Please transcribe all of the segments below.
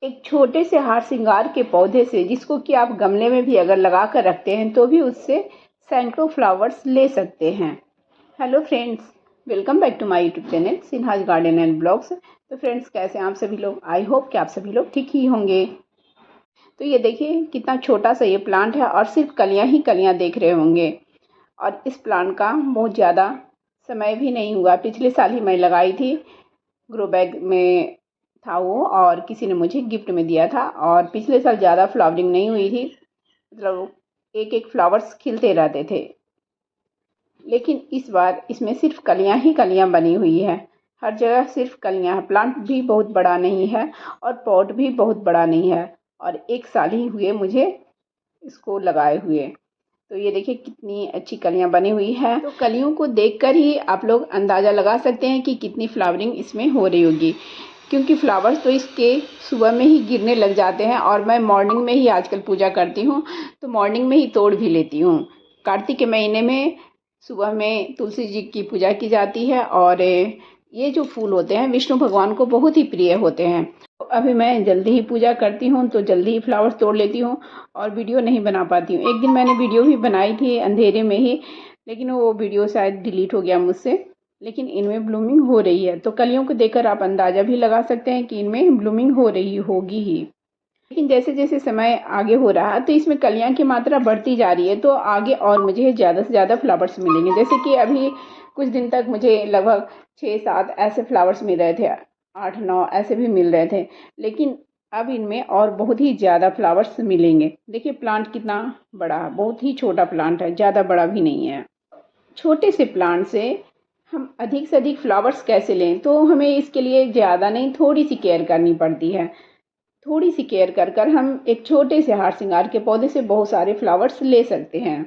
एक छोटे से हार श्रृंगार के पौधे से, जिसको कि आप गमले में भी अगर लगा कर रखते हैं तो भी उससे सैकड़ों फ्लावर्स ले सकते हैं। Hello friends, welcome back to my YouTube channel Sinha's garden and blogs. तो फ्रेंड्स, कैसे हैं आप सभी लोग? आई होप कि आप सभी लोग ठीक ही होंगे। तो ये देखिए कितना छोटा सा ये प्लांट है और सिर्फ कलियां ही कलियां देख रहे होंगे। और इस प्लांट का बहुत ज़्यादा समय भी नहीं हुआ, पिछले साल ही मैं लगाई थी। ग्रो बैग में था वो और किसी ने मुझे गिफ्ट में दिया था। और पिछले साल ज़्यादा फ्लावरिंग नहीं हुई थी, मतलब एक एक फ्लावर्स खिलते रहते थे। लेकिन इस बार इसमें सिर्फ कलियां ही कलियां बनी हुई है, हर जगह सिर्फ कलियां हैं। प्लांट भी बहुत बड़ा नहीं है और पॉट भी बहुत बड़ा नहीं है, और एक साल ही हुए मुझे इसको लगाए हुए। तो ये देखिए कितनी अच्छी कलियां बनी हुई है। तो कलियों को देखकर ही आप लोग अंदाज़ा लगा सकते हैं कि कितनी फ्लावरिंग इसमें हो रही होगी, क्योंकि फ्लावर्स तो इसके सुबह में ही गिरने लग जाते हैं। और मैं मॉर्निंग में ही आजकल पूजा करती हूँ, तो मॉर्निंग में ही तोड़ भी लेती हूँ। कार्तिक के महीने में सुबह में तुलसी जी की पूजा की जाती है, और ये जो फूल होते हैं विष्णु भगवान को बहुत ही प्रिय होते हैं। तो अभी मैं जल्दी ही पूजा करती हूँ, तो जल्दी ही फ्लावर्स तोड़ लेती हूँ और वीडियो नहीं बना पाती हूँ। एक दिन मैंने वीडियो भी बनाई थी अंधेरे में ही, लेकिन वो वीडियो शायद डिलीट हो गया मुझसे। लेकिन इनमें ब्लूमिंग हो रही है, तो कलियों को देखकर आप अंदाज़ा भी लगा सकते हैं कि इनमें ब्लूमिंग हो रही होगी ही। लेकिन जैसे जैसे समय आगे हो रहा है तो इसमें कलियां की मात्रा बढ़ती जा रही है, तो आगे और मुझे ज़्यादा से ज़्यादा फ्लावर्स मिलेंगे। जैसे कि अभी कुछ दिन तक मुझे लगभग 6-7 ऐसे फ्लावर्स मिल रहे थे, 8-9 ऐसे भी मिल रहे थे। लेकिन अब इनमें और बहुत ही ज़्यादा फ्लावर्स मिलेंगे। देखिए प्लांट कितना बड़ा है, बहुत ही छोटा प्लांट है, ज़्यादा बड़ा भी नहीं है। छोटे से प्लांट से हम अधिक से अधिक फ्लावर्स कैसे लें? तो हमें इसके लिए ज़्यादा नहीं, थोड़ी सी केयर करनी पड़ती है। थोड़ी सी केयर कर कर हम एक छोटे से हार श्रृंगार के पौधे से बहुत सारे फ्लावर्स ले सकते हैं।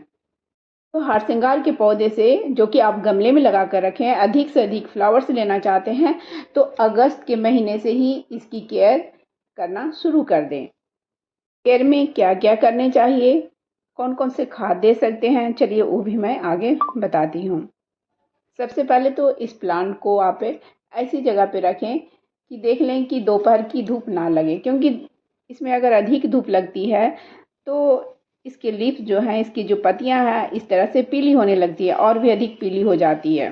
तो हार श्रृंगार के पौधे से, जो कि आप गमले में लगा कर रखें, अधिक से अधिक फ्लावर्स लेना चाहते हैं तो अगस्त के महीने से ही इसकी केयर करना शुरू कर दें। केयर में क्या क्या करने चाहिए, कौन कौन से खाद दे सकते हैं, चलिए वो भी मैं आगे बताती हूँ। सबसे पहले तो इस प्लांट को आप ऐसी जगह पे रखें कि देख लें कि दोपहर की धूप ना लगे, क्योंकि इसमें अगर अधिक धूप लगती है तो इसके लीफ जो हैं, इसकी जो पत्तियां हैं, इस तरह से पीली होने लगती है और भी अधिक पीली हो जाती है।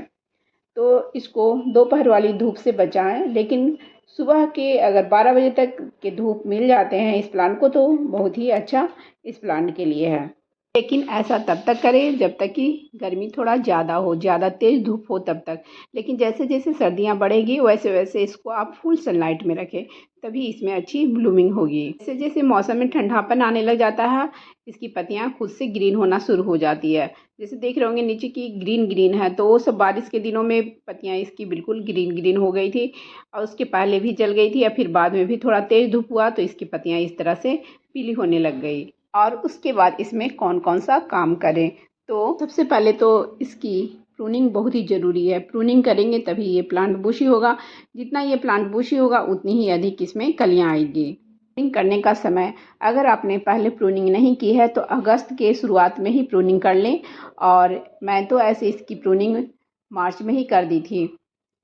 तो इसको दोपहर वाली धूप से बचाएं। लेकिन सुबह के अगर 12 बजे तक के धूप मिल जाते हैं इस प्लांट को, तो बहुत ही अच्छा इस प्लांट के लिए है। लेकिन ऐसा तब तक करें जब तक कि गर्मी थोड़ा ज़्यादा हो, ज़्यादा तेज़ धूप हो तब तक। लेकिन जैसे जैसे सर्दियाँ बढ़ेगी वैसे वैसे इसको आप फुल सनलाइट में रखें, तभी इसमें अच्छी ब्लूमिंग होगी। जैसे जैसे मौसम में ठंडापन आने लग जाता है, इसकी पत्तियाँ खुद से ग्रीन होना शुरू हो जाती है। जैसे देख रहे होंगे नीचे की ग्रीन ग्रीन है, तो वो सब बारिश के दिनों में पत्तियाँ इसकी बिल्कुल ग्रीन ग्रीन हो गई थी, और उसके पहले भी जल गई थी, या फिर बाद में भी थोड़ा तेज़ धूप हुआ तो इसकी पत्तियाँ इस तरह से पीली होने लग गई। और उसके बाद इसमें कौन कौन सा काम करें? तो सबसे पहले तो इसकी प्रूनिंग बहुत ही ज़रूरी है। प्रूनिंग करेंगे तभी ये प्लांट बुशी होगा। जितना ये प्लांट बुशी होगा उतनी ही अधिक इसमें कलियां आएगी। प्रूनिंग करने का समय, अगर आपने पहले प्रूनिंग नहीं की है तो अगस्त के शुरुआत में ही प्रूनिंग कर लें। और मैं तो ऐसे इसकी प्रूनिंग मार्च में ही कर दी थी।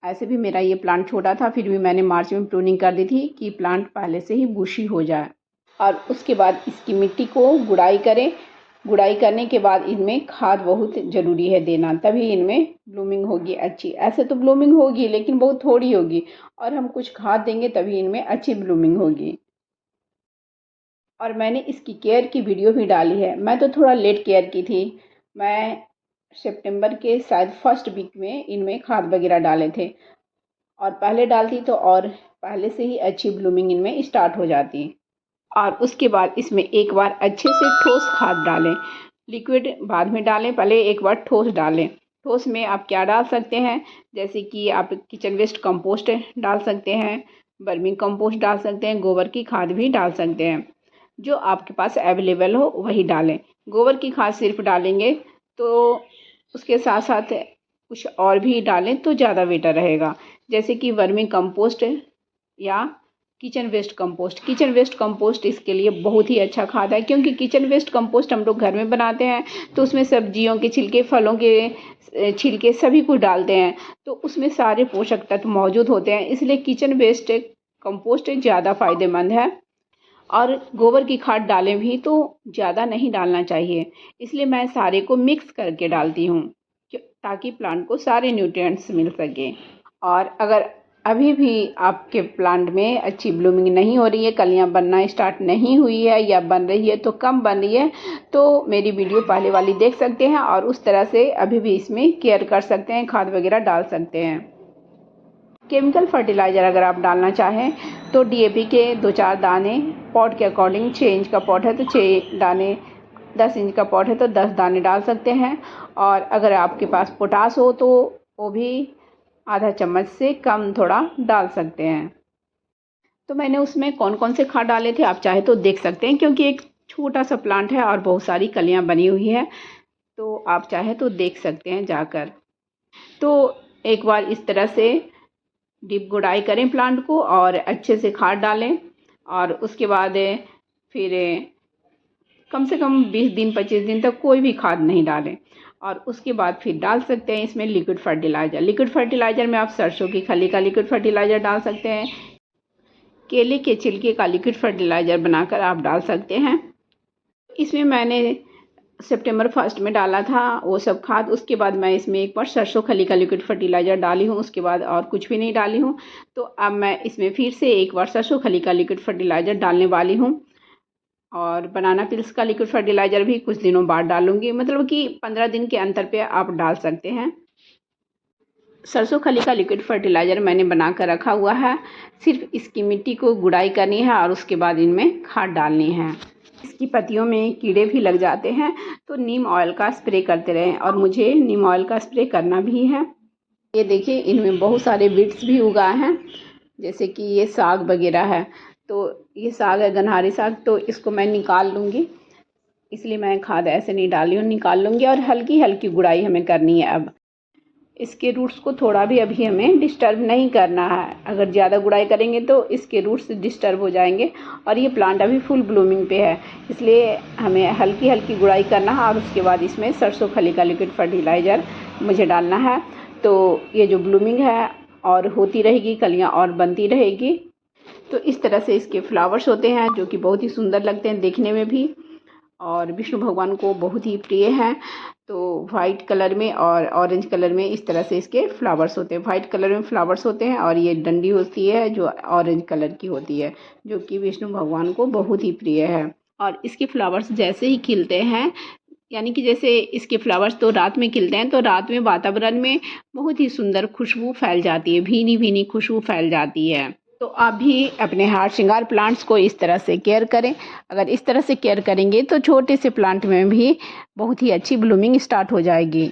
ऐसे भी मेरा ये प्लांट छोटा था, फिर भी मैंने मार्च में प्रूनिंग कर दी थी कि प्लांट पहले से ही बुशी हो जाए। और उसके बाद इसकी मिट्टी को गुड़ाई करें। गुड़ाई करने के बाद इनमें खाद बहुत ज़रूरी है देना, तभी इनमें ब्लूमिंग होगी अच्छी। ऐसे तो ब्लूमिंग होगी लेकिन बहुत थोड़ी होगी, और हम कुछ खाद देंगे तभी इनमें अच्छी ब्लूमिंग होगी। और मैंने इसकी केयर की वीडियो भी डाली है। मैं तो थोड़ा लेट केयर की थी। मैं सितंबर के शायद फर्स्ट वीक में इनमें खाद वगैरह डाले थे, और पहले डालती तो और पहले से ही अच्छी ब्लूमिंग इनमें स्टार्ट हो जाती। और उसके बाद इसमें एक बार अच्छे से ठोस खाद डालें। लिक्विड बाद में डालें, पहले एक बार ठोस डालें। ठोस में आप क्या डाल सकते हैं? जैसे कि आप किचन वेस्ट कंपोस्ट डाल सकते हैं, वर्मी कंपोस्ट डाल सकते हैं, गोबर की खाद भी डाल सकते हैं। जो आपके पास अवेलेबल हो वही डालें। गोबर की खाद सिर्फ डालेंगे तो उसके साथ साथ कुछ और भी डालें तो ज़्यादा बेटर रहेगा। जैसे कि वर्मी कंपोस्ट या kitchen waste compost. Kitchen waste compost इसके लिए बहुत ही अच्छा खाद है, क्योंकि किचन वेस्ट कंपोस्ट हम लोग घर में बनाते हैं तो उसमें सब्जियों के छिलके, फलों के छिलके सभी कुछ डालते हैं, तो उसमें सारे पोषक तत्व मौजूद होते हैं। इसलिए किचन वेस्ट कंपोस्ट ज़्यादा फ़ायदेमंद है। और गोबर की खाद डालें भी तो ज़्यादा नहीं डालना चाहिए, इसलिए मैं सारे को मिक्स करके डालती हूँ ताकि प्लांट को सारे न्यूट्रिएंट्स मिल सके। और अगर अभी भी आपके प्लांट में अच्छी ब्लूमिंग नहीं हो रही है, कलियां बनना स्टार्ट नहीं हुई है या बन रही है तो कम बन रही है, तो मेरी वीडियो पहले वाली देख सकते हैं और उस तरह से अभी भी इसमें केयर कर सकते हैं, खाद वगैरह डाल सकते हैं। केमिकल फर्टिलाइज़र अगर आप डालना चाहें तो डीएपी के 2-4 दाने, पॉट के अकॉर्डिंग 6 इंच का पॉट है तो 6 दाने, 10 इंच का पॉट है तो 10 दाने डाल सकते हैं। और अगर आपके पास पोटास हो तो वो भी आधा चम्मच से कम थोड़ा डाल सकते हैं। तो मैंने उसमें कौन कौन से खाद डाले थे आप चाहे तो देख सकते हैं, क्योंकि एक छोटा सा प्लांट है और बहुत सारी कलियां बनी हुई है, तो आप चाहे तो देख सकते हैं जाकर। तो एक बार इस तरह से डीप गुड़ाई करें प्लांट को और अच्छे से खाद डालें और उसके बाद फिर कम से कम 20 दिन 25 दिन तक कोई भी खाद नहीं डालें और उसके बाद फिर डाल सकते हैं इसमें लिक्विड फर्टिलाइज़र। लिक्विड फर्टिलाइज़र में आप सरसों की खली का लिक्विड फर्टिलाइज़र डाल सकते हैं, केले के छिलके का लिक्विड फर्टिलाइज़र बनाकर आप डाल सकते हैं। इसमें मैंने सितंबर 1 में डाला था वो सब खाद, उसके बाद मैं इसमें एक बार सरसों खली का लिक्विड फर्टिलाइज़र डाली हूँ, उसके बाद और कुछ भी नहीं डाली हूँ। तो अब मैं इसमें फिर से एक बार सरसों खली का लिक्विड फर्टिलाइज़र डालने वाली हूँ और बनाना पिल्स का लिक्विड फर्टिलाइज़र भी कुछ दिनों बाद डालूंगी, मतलब कि 15 दिन के अंतर पे आप डाल सकते हैं। सरसों खली का लिक्विड फर्टिलाइज़र मैंने बना कर रखा हुआ है, सिर्फ इसकी मिट्टी को गुड़ाई करनी है और उसके बाद इनमें खाद डालनी है। इसकी पत्तियों में कीड़े भी लग जाते हैं तो नीम ऑयल का स्प्रे करते रहें और मुझे नीम ऑयल का स्प्रे करना भी है। ये देखिए इनमें बहुत सारे बीट्स भी उगाए हैं, जैसे कि ये साग वगैरह है, तो ये साग है गन्हारी साग, तो इसको मैं निकाल लूँगी, इसलिए मैं खाद ऐसे नहीं डाली हूँ, निकाल लूँगी। और हल्की हल्की गुड़ाई हमें करनी है। अब इसके रूट्स को थोड़ा भी अभी हमें डिस्टर्ब नहीं करना है, अगर ज़्यादा गुड़ाई करेंगे तो इसके रूट्स डिस्टर्ब हो जाएंगे और ये प्लांट अभी फुल ब्लूमिंग पे है, इसलिए हमें हल्की हल्की गुड़ाई करना है। और उसके बाद इसमें सरसों खली का लिक्विड फर्टिलाइज़र मुझे डालना है, तो ये जो ब्लूमिंग है और होती रहेगी, कलियाँ और बनती रहेगी। तो इस तरह से इसके फ्लावर्स होते हैं जो कि बहुत ही सुंदर लगते हैं देखने में भी और विष्णु भगवान को बहुत ही प्रिय हैं। तो वाइट कलर में और ऑरेंज कलर में इस तरह से इसके फ्लावर्स होते हैं। वाइट कलर में फ्लावर्स होते हैं और ये डंडी होती है जो ऑरेंज कलर की होती है, जो कि विष्णु भगवान को बहुत ही प्रिय है। और इसके फ्लावर्स जैसे ही खिलते हैं, यानी कि जैसे इसके फ्लावर्स तो रात में खिलते हैं, तो रात में वातावरण में बहुत ही सुंदर खुशबू फैल जाती है, भीनी भीनी खुशबू फैल जाती है। तो आप भी अपने हार श्रृंगार प्लांट्स को इस तरह से केयर करें। अगर इस तरह से केयर करेंगे तो छोटे से प्लांट में भी बहुत ही अच्छी ब्लूमिंग स्टार्ट हो जाएगी।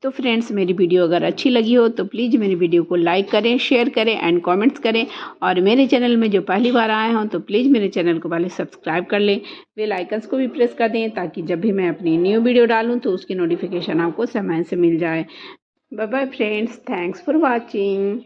तो फ्रेंड्स, मेरी वीडियो अगर अच्छी लगी हो तो प्लीज़ मेरी वीडियो को लाइक करें, शेयर करें एंड कमेंट्स करें। और मेरे चैनल में जो पहली बार आए हों तो प्लीज़ मेरे चैनल को पहले सब्सक्राइब कर लें, बेल आइकन्स को भी प्रेस कर दें ताकि जब भी मैं अपनी न्यू वीडियो डालूँ तो उसकी नोटिफिकेशन आपको समय से मिल जाए। Bye bye friends, thanks for watching.